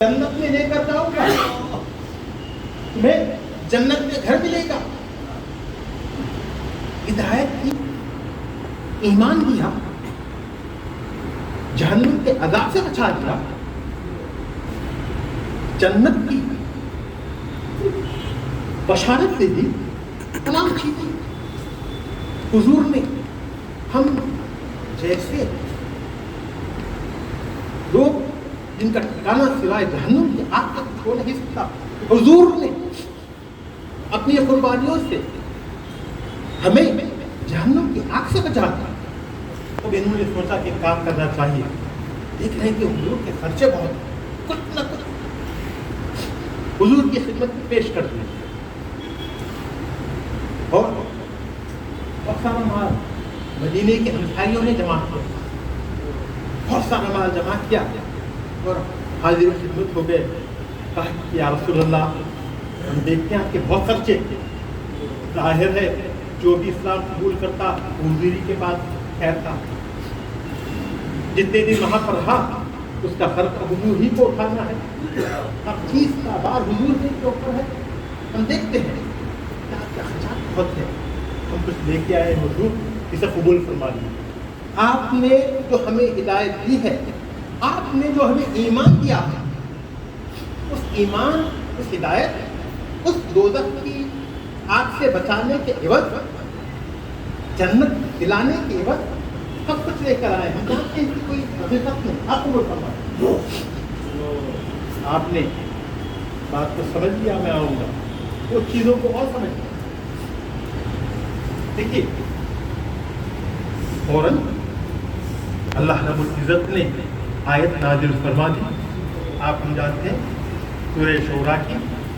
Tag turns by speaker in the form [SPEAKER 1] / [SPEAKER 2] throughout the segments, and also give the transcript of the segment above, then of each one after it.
[SPEAKER 1] جنت میں لے کر جاؤں گا، تمہیں جنت میں گھر ملے گا. ہدایت کی، ایمان دیا، جہنم کے عذاب سے بچا دیا، جنت کی بشارت دے دی، تمام چیزیں حضور نے. ہم جیسے لوگ جن کا ٹھکانہ سوائے جہنم کی آگ تک ہو نہیں سکتا، حضور نے اپنی قربانیوں سے ہمیں جہنم کی آگ سے بچا دیا. تو انہوں نے سوچا کہ کام کرنا چاہیے. دیکھ رہے ہیں کہ حضور کے خرچے بہت ہیں، کچھ نہ کچھ حضور کی خدمت میں پیش کر دیں. اور بہت سارا مال مدینے کے ہمسایوں نے جمع کیا، بہت سارا مال جمع کیا اور حاضر خدمت ہو گئے. کہا کہ یا رسول اللہ، ہم دیکھتے ہیں کہ بہت خرچے، ظاہر ہے جو بھی اسلام قبول کرتا حضوری کے بعد خیر تھا. جتنے دن وہاں پر رہا اس کا خرچ حضور ہی کو اٹھانا ہے. اب چیز کا بار حضور ہی کے اوپر ہے. ہم دیکھتے ہیں کیا خرچات بہت ہے. ہم کچھ لے کے آئے حضور، اسے قبول فرما لیا. آپ نے جو ہمیں ہدایت دی ہے، آپ نے جو ہمیں ایمان دیا ہے، اس ایمان، اس ہدایت، اس دوزخ کی آگ سے بچانے کے عوض، جنت دلانے کے عوض سب کچھ لے کر آئے. ہم جانتے ہیں کہ کوئی حقیقت نہیں. آپ کو فرمائیں. آپ نے بات کو سمجھ لیا، میں آؤں گا وہ چیزوں کو اور سمجھ لیا. دیکھیے فوراً اللہ رب العزت نے آیت نازل فرما دی. آپ ہم جانتے ہیں سورہ شورا کی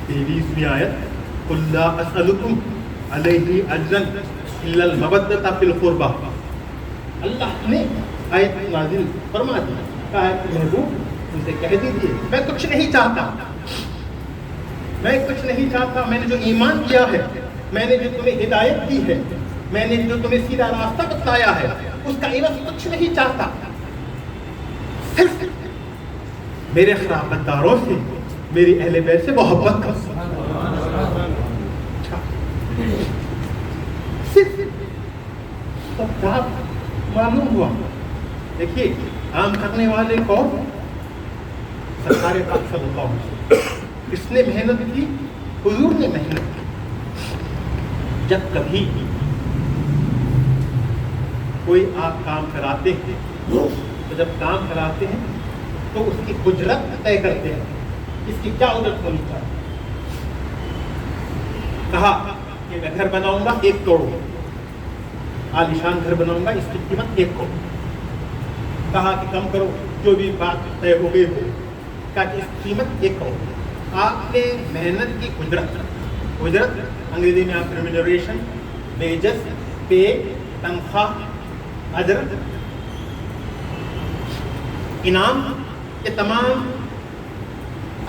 [SPEAKER 1] 23ویں آیت، قُلْ لَا أَسْأَلُكُمْ عَلَيْهِ أَجْرًا إِلَّا الْمَوَدَّةَ فِي الْقُرْبَىٰ. اللہ نے آیت نازل فرما دی. کہا ہے کہ محبوب ان سے کہہ دیجیے میں کچھ نہیں چاہتا، میں کچھ نہیں چاہتا. میں نے جو ایمان کیا ہے، میں نے جو تمہیں ہدایت دی ہے، میں نے جو تمہیں سیدھا راستہ بتلایا ہے، اس کا عوض کچھ نہیں چاہتا. صرف میرے خرابت داروں سے، میری اہل بیت سے محبت کر. صرف سب کیا معلوم ہوا. دیکھیے عام کرنے والے کون؟ سرکار پاک صلی اللہ علیہ وسلم. اس نے محنت کی، حضور نے محنت کی. جب کبھی کوئی آپ کام کراتے ہیں تو جب کام کراتے ہیں تو اس کی اجرت طے کرتے ہیں، اس کی کیا اجرت ہونی چاہیے. کہا کہ میں گھر بناؤں گا 1 کروڑ، عالیشان گھر بناؤں گا، اس کی قیمت 1 کروڑ. کہا کہ کم کرو، جو بھی بات طے ہو گئی ہو. کہا کہ اس کی قیمت 1 کروڑ. آپ نے محنت کی اجرت انگریزی میں آپ ریمونریشن، ویجز، پے، تنخواہ، اجر، انعام، یہ تمام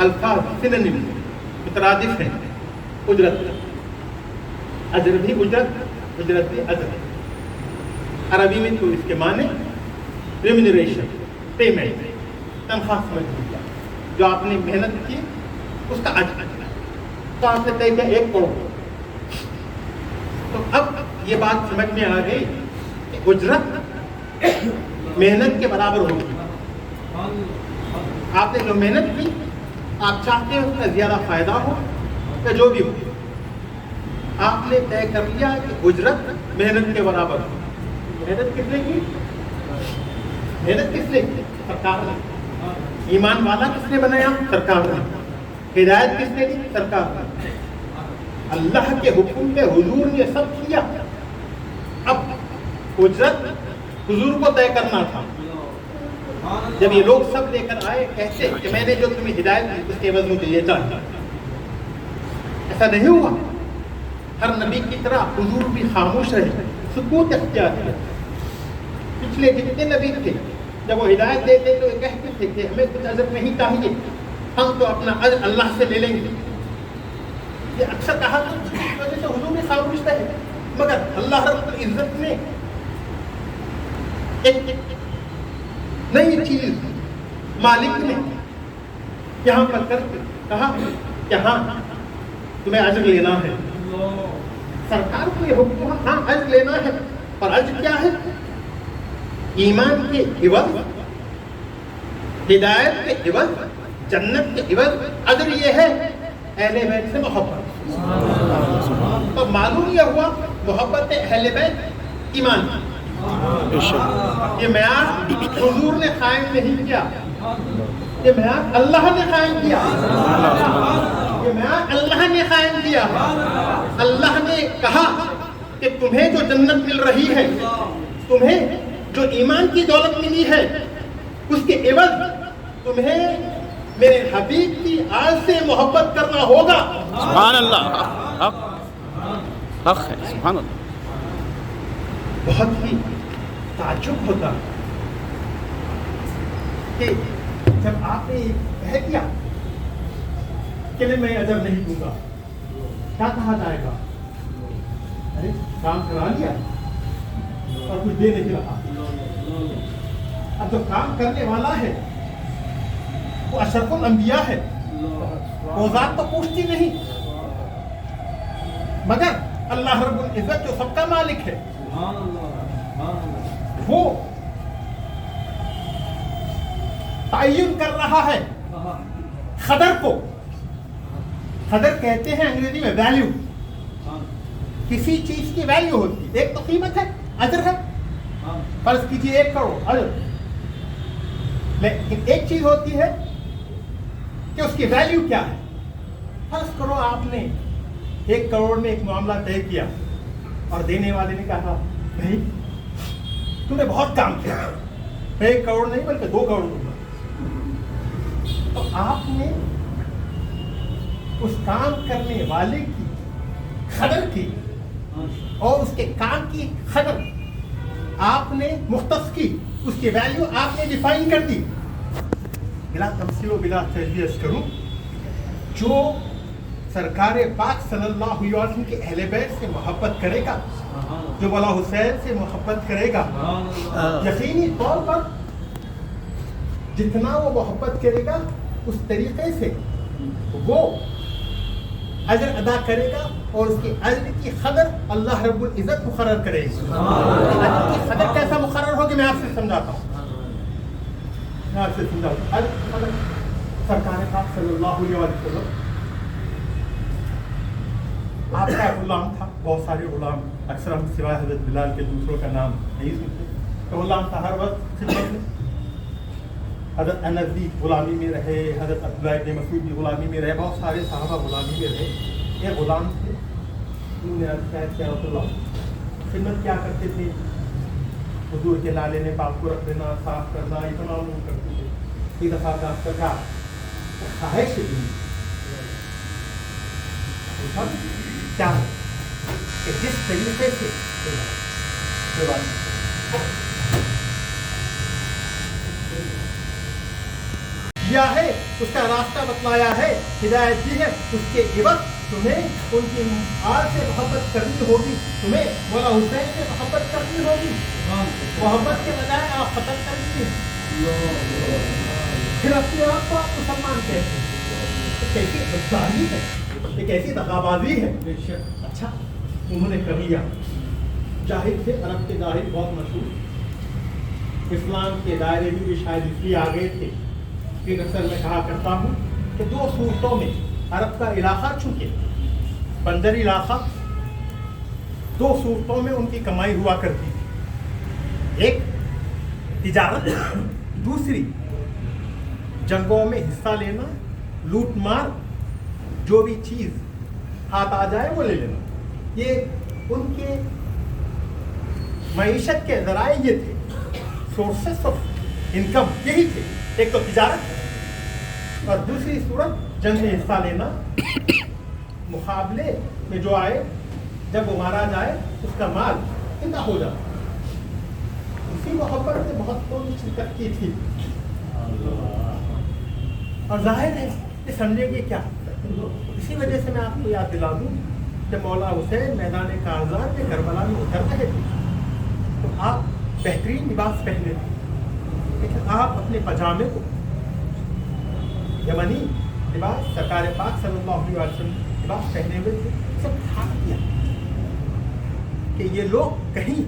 [SPEAKER 1] الفاظ سنونیم مترادف ہیں. اجرت، اجر بھی اجرت، اجرت بھی اجر. عربی میں تو اس کے معنی ریمونریشن، پیمنٹ، تنخواہ سمجھ لیا. جو آپ نے محنت کی اس کا اجر. تو آپ نے طے کیا 1 کروڑ. تو اب یہ بات سمجھ میں آ گئی کہ اجرت محنت کے برابر ہوگی. آپ نے جو محنت کی، آپ چاہتے ہیں اس کا زیادہ فائدہ ہو یا جو بھی ہو، آپ نے طے کر لیا کہ اجرت محنت کے برابر ہو. محنت کس نے کی؟ محنت کس نے کی؟ سرکار نے. ایمان والا کس نے بنایا؟ سرکار نے. ہدایت کس نے دی؟ سرکار نے. اللہ کے حکم پہ حضور نے سب کیا. اب اجرت حضور کو طے کرنا تھا. جب یہ لوگ سب لے کر آئے، کہتے کہ میں نے جو تمہیں ہدایت دی اس کے عوض مجھے یہ چاہیے. ایسا نہیں ہوا. ہر نبی کی طرح حضور بھی خاموش رہے، سکوت اختیار کیا. پچھلے جتنے نبی تھے جب وہ ہدایت دیتے تو یہ کہتے تھے کہ ہمیں کچھ اجر نہیں چاہیے، ہم تو اپنا اجر اللہ سے لے لیں گے. یہ اکثر کہا تھا، اس کی وجہ سے حضور بھی خاموش رہے. مگر اللہ رب العزت نے ایک نئی چیز مالک نے यहाँ पर कर कहा कि हाँ तुम्हें अजर लेना है। सरकार को ये हुक्म हुआ हाँ अजर लेना है, और अजर क्या है? ईमान के इवज, हिदायत के इवज, जन्नत के इवज अजर ये है अहले बैत से मोहब्बत। तो मालूम यह हुआ मोहब्बत अहले बैत ईमान। ये मेयार हुजूर ने कायम नहीं किया, ये मेयार अल्लाह ने कायम किया, ये मेयार अल्लाह ने कायम किया। अल्लाह ने कहा कि तुम्हें जो जन्नत मिल रही है, तुम्हें जो ईमान की दौलत मिली है, उसके एवज तुम्हें मेरे हबीब की आज से मोहब्बत करना होगा।
[SPEAKER 2] सुभान अल्लाह, हक है, सुभान अल्लाह।
[SPEAKER 1] बहुत ही ताज्जुब होता कि जब आपने कह दिया कि मैं अजर नहीं दूंगा, क्या कहा जाएगा? अरे काम करा लिया और कुछ दे नहीं रहा। अब जो काम करने वाला है वो अशरफुल अंबिया है, वो जात तो पूछती नहीं, मगर अल्लाह रब्बुल इज्जत जो सबका मालिक है, वो ताय्युन कर रहा है खदर को। खदर कहते हैं अंग्रेजी में वैल्यू। किसी चीज की वैल्यू होती है, एक तो कीमत है, अजर है। फर्ज कीजिए 1 करोड़ अजर, लेकिन एक चीज होती है कि उसकी वैल्यू क्या है। फर्ज करो आपने 1 करोड़ में एक मामला तय किया और देने वाले ने कहा नहीं तूने बहुत काम किया, 1 करोड़ नहीं बल्कि 2 करोड़ दूंगा। तो आपने उस काम करने वाले की खदर की और उसके काम की खदर आपने मुख्तस की, उसकी वैल्यू आपने डिफाइन कर दी। बिला तमसील बिला तजवीज़ करूं, जो सरकार पाक सल्लल्लाहु अलैहि वसल्लम के अहले बैत से मोहब्बत करेगा, जो मौला हुसैन से मोहब्बत करेगा, यकीनी तौर पर जितना वो मोहब्बत करेगा उस तरीके से वो अजर अदा करेगा और उसकी अजर की कदर अल्लाह रब्बुल इज्जत मुकर्रर करेगा। अजर की कदर कैसा मुकर्रर होगी मैं आपसे समझाता हूँ, सरकार पाक सल्लल्लाहु अलैहि वसल्लम आपका गुलाम था, बहुत सारे गुलाम, अक्सर हम सिवाय हजरत बिलाल के दूसरों का नाम नहीं सुनते, तो गुलाम था हर वक्त खिदमत में। हजरत अनस भी गुलामी में रहे, हजरत अब्दुल्लाह इब्न मसूद भी गुलामी में रहे, बहुत सारे सहाबा गुलामी में रहे। ये गुलाम थे, उन्होंने अर्ज़ किया रसूलल्लाह खिदमत क्या करते थे, हुजूर के लाले ने पाक को रख देना, साफ करना, ये तमाम लोग करते थे। एक दफ़ा का सरकार ख्वाहिश क्या है कि जिस तरीके से किया है, उसका रास्ता बतलाया है, हिदायत दी है, उसके एवज तुम्हें उनकी आल से मोहब्बत करनी होगी, तुम्हें मौला हुसैन से मोहब्बत करनी होगी। मोहब्बत के बजाय आप खत्म कर दीजिए, फिर अपने आप को आप मुसलमान कहते हैं। कैसी बदकारी है, ये कैसी दगाबाजी है। अच्छा उन्होंने कर लिया, जाहिर थे, अरब के जाहिर बहुत मशहूर, इस्लाम के दायरे में भी शायद इसलिए आ गए थे कि अक्सर मैं कहा करता हूँ कि 2 सूरतों में अरब का इलाका, चूँकि बंदर इलाका, 2 सूरतों में उनकी कमाई हुआ करती थी। एक तिजारत, दूसरी जंगों में हिस्सा लेना, लूट मार, जो भी चीज़ हाथ आ जाए वो ले लेना। ये उनके मईशत के ज़राए ये थे, सोर्सेस ऑफ इनकम यही थे। एक तो तिजारत और दूसरी सूरत जंग में हिस्सा लेना, मुकाबले में जो आए जब वो मारा जाए उसका माल जिंदा हो जाता। इसी मोहब्बत से बहुत कौन शिरकत की थी। और जाहिर है ये समझेंगे क्या, इसी वजह से मैं आपको याद दिला दूँ कि मौला हुसैन मैदान कारज़ार में करबला में उतर रहे थे तो आप बेहतरीन लिबास पहने थे, लेकिन आप अपने पजामे को यमनी लिबास सरकार पाक सल्लल्लाहु अलैहि वसल्लम लिबास पहने हुए थे, सब ढाक दिया कि ये लोग कहीं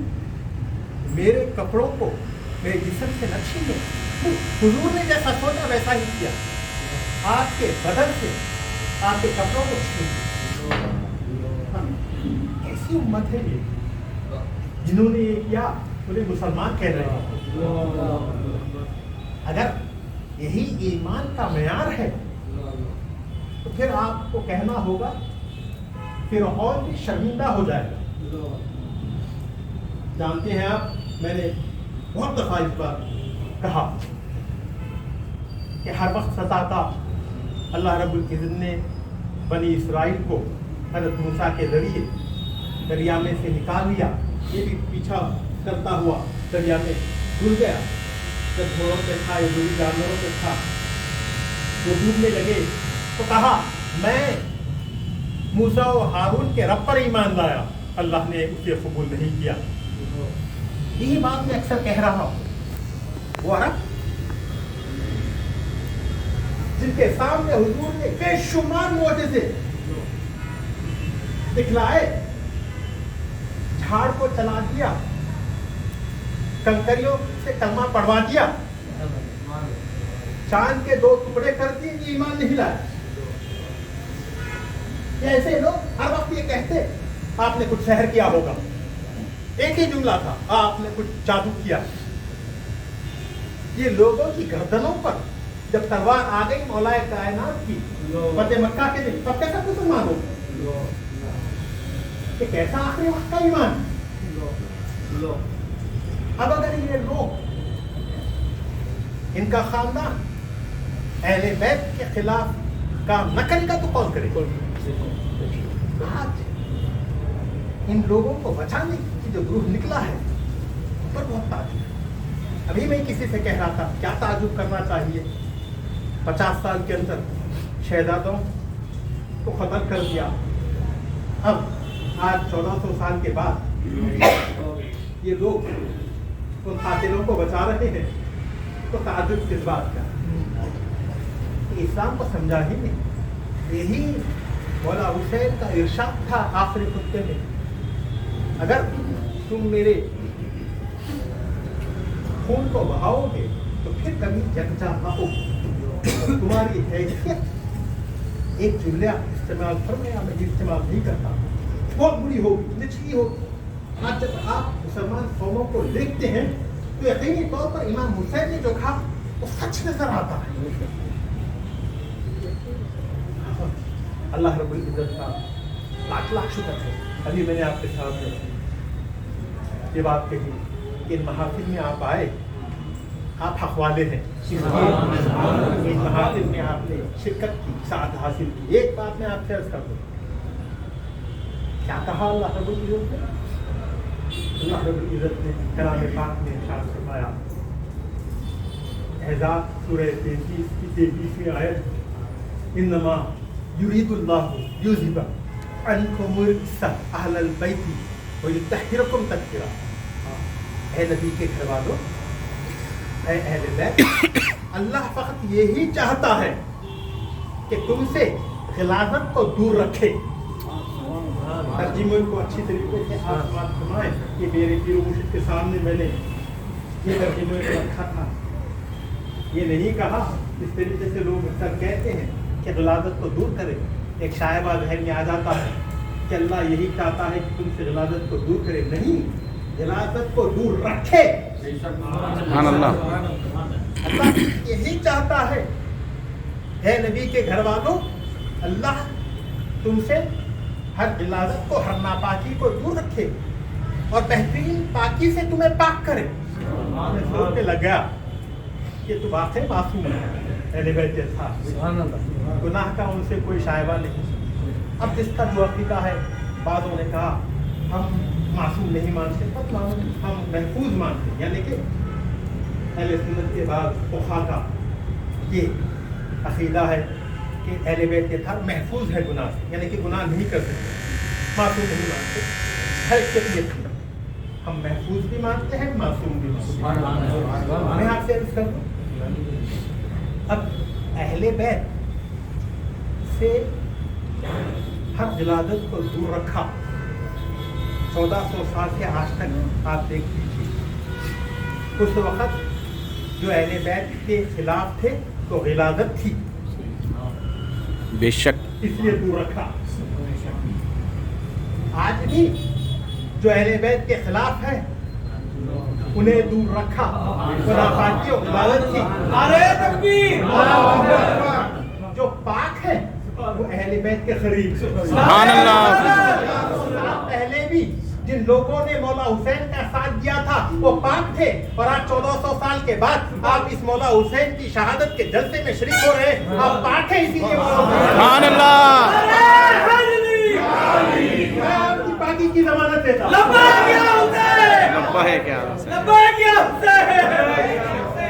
[SPEAKER 1] मेरे कपड़ों को मेरे जिस्म से न छीन लें। तो हुजूर ने जैसा सोचा वैसा ही किया, आपके बदन से आपके कपड़ों को छीन लिया। कैसी उम्मत है ये जिन्होंने ये किया, उन्हें मुसलमान कह रहे हैं। अगर यही ईमान का मेयार है तो फिर आपको कहना होगा फिरऔन भी शर्मिंदा हो जाएगा। जानते हैं आप, मैंने बहुत दफा इस बार कहा कि हर वक्त सताता अल्लाह रब्बुल इज़्ज़त ने बनी इसराइल को हज़रत मूसा के जरिए दरिया में से निकाल लिया। ये भी पीछा करता हुआ दरिया में घुल गया। जब घोड़ों पे था, ये दूसरे जानवरों पे था, वो डूबने लगे तो कहा मैं मूसा और हारून के रब पर ईमान लाया। अल्लाह ने उसे कबूल नहीं किया। यही बात मैं अक्सर कह रहा हूँ, वो अरब जिनके सामने हुजूर ने बेशुमार मोजज़े दिखलाए, झाड़ को चला दिया, कंकरियों से कलमा पढ़वा दिया, चांद के 2 टुकड़े कर दिए, ईमान नहीं लाए। ऐसे लोग हर वक्त ये कहते आपने कुछ सहर किया होगा। एक ही जुमला था, आपने कुछ जादू किया। ये लोगों की गर्दनों पर जब तलवार आ गई मौलाए कायनात की फतेह मक्का के दिन, तब कैसा मुसलमान हो? ये कैसा आखिरी वक्त का ईमान? अब अगर ये लोग, इनका खानदान अहले बैत के खिलाफ काम न करेगा तो कौन करेगा? आज इन लोगों को बचाने की जो रूह निकला है उन पर बहुत ताजुब। अभी मैं किसी से कह रहा था क्या ताजुब करना चाहिए, 50 साल के अंदर शहजादों को खत्म कर दिया, अब आज 1400 साल के बाद ये लोग उन कातिलों को बचा रहे हैं, तो ताजुब किस बात का? इस्लाम को समझा ही नहीं। यही मौला हुसैन का इरशाद था आखिरी खुतबे में, अगर तुम मेरे खून को बहाओगे तो फिर कभी यकजा ना हो। तुम्हारी हैसियत एक जुमला इस्तेमाल फरमाया, मैं इस्तेमाल नहीं करता, बहुत बुरी होगी, निचली होगी। आज जब आप मुसलमान कौमों को देखते हैं तो यकीनी तौर पर इमाम हुसैन ने जो कहा वो सच नजर आता है। अल्लाह रब्बुल इज़्ज़त का लाख लाख शुक्र है। अभी मैंने आपके सामने ये बात कही कि इन महाफिल में आप आए, आप हक वाले हैं। इन महाफिल में आपने शिरकत की, साथ हासिल की। एक बात मैं आपसे अर्ज कर दूं, क्या कहा अल्लाह रब्बुल इज़्ज़त ने? अल्लाह रब्बुल इज़्ज़त ने कलाम पाक में इरशाद फरमाया, अहज़ाब सूरह 33 की 33वीं आयत, इन्नमा युरीदुल्लाहु युज़हिबा अन्कुमुर रिज्सा अहलल बैति व युतहिरकुम तत्हीरा। ऐ नबी के घर वालों, ऐ अहले बैत, अल्लाह फकत यही चाहता है कि तुमसे गिलाज़त को दूर रखे। तर्जुमे को अच्छी तरीके से आप बात फरमाएं कि मेरे पीर मुर्शिद के सामने मैंने ये तर्जुमे को रखा था। ये नहीं कहा इस तरीके से लोग अक्सर कहते हैं कि गिलाज़त को दूर करें। एक शायबा जहन में आ जाता है कि अल्लाह यही चाहता है कि तुमसे गिलाज़त को दूर करे। नहीं, गिलाज़त को दूर रखे। अल्लाह यही चाहता है। है नबी के घर वालों, अल्लाह तुमसे हर गिलाज़त को, हर नापाकी को दूर रखे और बेहतरीन पाकी से तुम्हें पाक करे। मैं सोचने लग गया कि तू वाकई मासूम है, अहले बैत था, गुनाह का उनसे कोई शायबा नहीं। अब जिसका जो अक़ीदा है, बाज़ों ने कहा हम मासूम नहीं मानते, हम महफूज मानते, यानी कि अहले सुन्नत के बाद फ़ुक़हा का ये अक़ीदा है कि अहले बैत था महफूज है गुनाह से, यानी कि गुनाह नहीं कर सकते, मासूम नहीं मानते। हर कैफियत में हम महफूज भी मानते हैं, मासूम भी मानते हैं। मैं आपसे अर्ज़ कर दूं, अब اہل بیت سے ہر غلاظت کو دور رکھا. 1400 سال سے آج تک آپ دیکھ لیجیے اس وقت جو اہل بیت کے خلاف تھے تو غلاظت تھی,
[SPEAKER 2] بے شک.
[SPEAKER 1] اس لیے دور رکھا. آج بھی جو اہل بیت کے خلاف ہے انہیں دور رکھا. خلافات اور غلاظت تھی.
[SPEAKER 3] نعرہ تکبیر.
[SPEAKER 1] جو پاک ہے وہ اہل بیت کے قریب.
[SPEAKER 2] سبحان اللہ.
[SPEAKER 1] پہلے بھی جن لوگوں نے مولا حسین کا ساتھ دیا تھا وہ پاک تھے, اور آج 1400 سال کے بعد آپ اس مولا حسین کی شہادت کے جلسے میں شریک ہو رہے ہیں. آپ پاک ہیں, اسی لیے
[SPEAKER 2] سبحان اللہ.
[SPEAKER 1] میں آپ کی پاکی کی ضمانت دیتا ہوں.
[SPEAKER 3] لبیک یا حسین.
[SPEAKER 2] لبیک یا حسین.
[SPEAKER 3] لبیک یا حسین.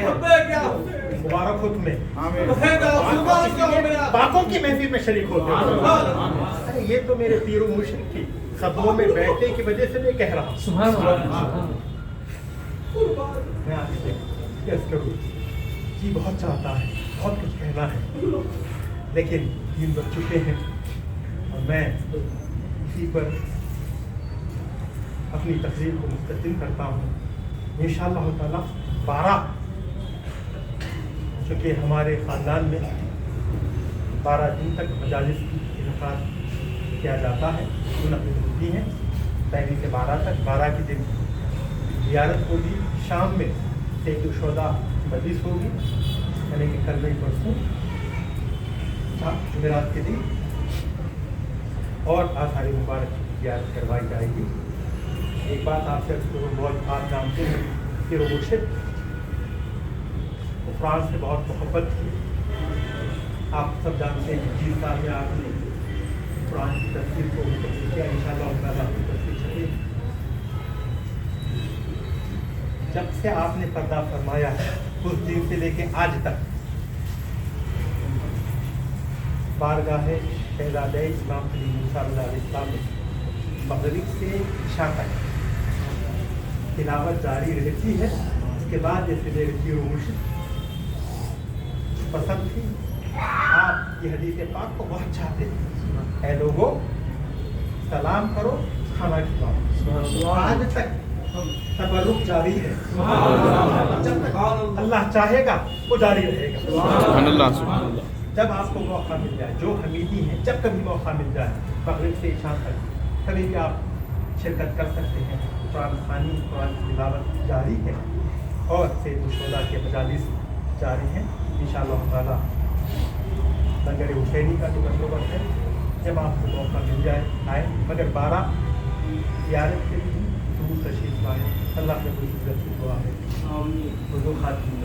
[SPEAKER 3] لبیک یا حسین.
[SPEAKER 1] مبارک ہو تمہیں.
[SPEAKER 3] حسین کا سلطان کا ہو گیا.
[SPEAKER 1] پاکوں کی محفل میں شریک ہوتے ہو. ارے یہ تو میرے پیر و مرشد کی قدموں میں بیٹھنے کی وجہ سے میں کہہ رہا ہوں.
[SPEAKER 3] سبحان اللہ.
[SPEAKER 1] میں آپ سے عرض کروں جی بہت چاہتا ہے, بہت کچھ کہنا ہے, لیکن دن بج چکے ہیں اور میں اسی پر اپنی تقریر کو مستقل کرتا ہوں. انشاءاللہ تعالیٰ 12 چونکہ ہمارے خاندان میں 12 دن تک مجالس کی انعقاد کیا جاتا ہے, منعقد ہوتی ہیں. پہلی سے 12 تک, 12 کے دن زیارت ہوگی, شام میں سید الشہداء مجلس ہوگی, یعنی کہ کل میں پرسوں جمعرات کے دن, اور آثار مبارک کی زیارت کروائی جائے گی. ایک بات آپ سے بہت آپ جانتے ہیں کہ وہ مرشد فرانس سے بہت محبت تھی. آپ سب جانتے ہیں کہ 20 سال میں آپ نے قرآن کی تفسیر کو مکمل کیا. انشاءاللہ تعالیٰ کی تفسیر چھپے. جب سے آپ نے پردہ فرمایا ہے اس دن سے لے کے آج تک بارگاہ شہزادہ امام علی موسیٰ علیہ السلام میں مغرب سے عشاء تک تلاوت جاری رہتی ہے. اس کے بعد جیسے میرے پیر و مرشد پسند تھی, آپ یہ حدیث پاک کو بہت چاہتے ہیں, اے لوگوں سلام کرو کھانا کھلاؤ. آج تک تبرک جاری ہے, جب تک اللہ چاہے گا وہ جاری رہے گا.
[SPEAKER 2] سبحان اللہ. سبحان اللہ.
[SPEAKER 1] جب آپ کو موقع مل جائے, جو حمیدی ہیں جب کبھی موقع مل جائے مغرب سے عشاء تک کبھی بھی آپ شرکت کر سکتے ہیں. قرآن خوانی, قرآن کی تلاوت جاری ہے اور سید الشہداء کے مجالس جاری ہیں. انشاءاللہ تعالیٰ لنگر حسینی کا جو بندوبست ہے جب آپ کو موقع مل جائے آئے, مگر 12 زیارت کے لیے ضرور تشریف لائیں. اللہ کے کوئی عزت کی دعا ہے. حضور خاتم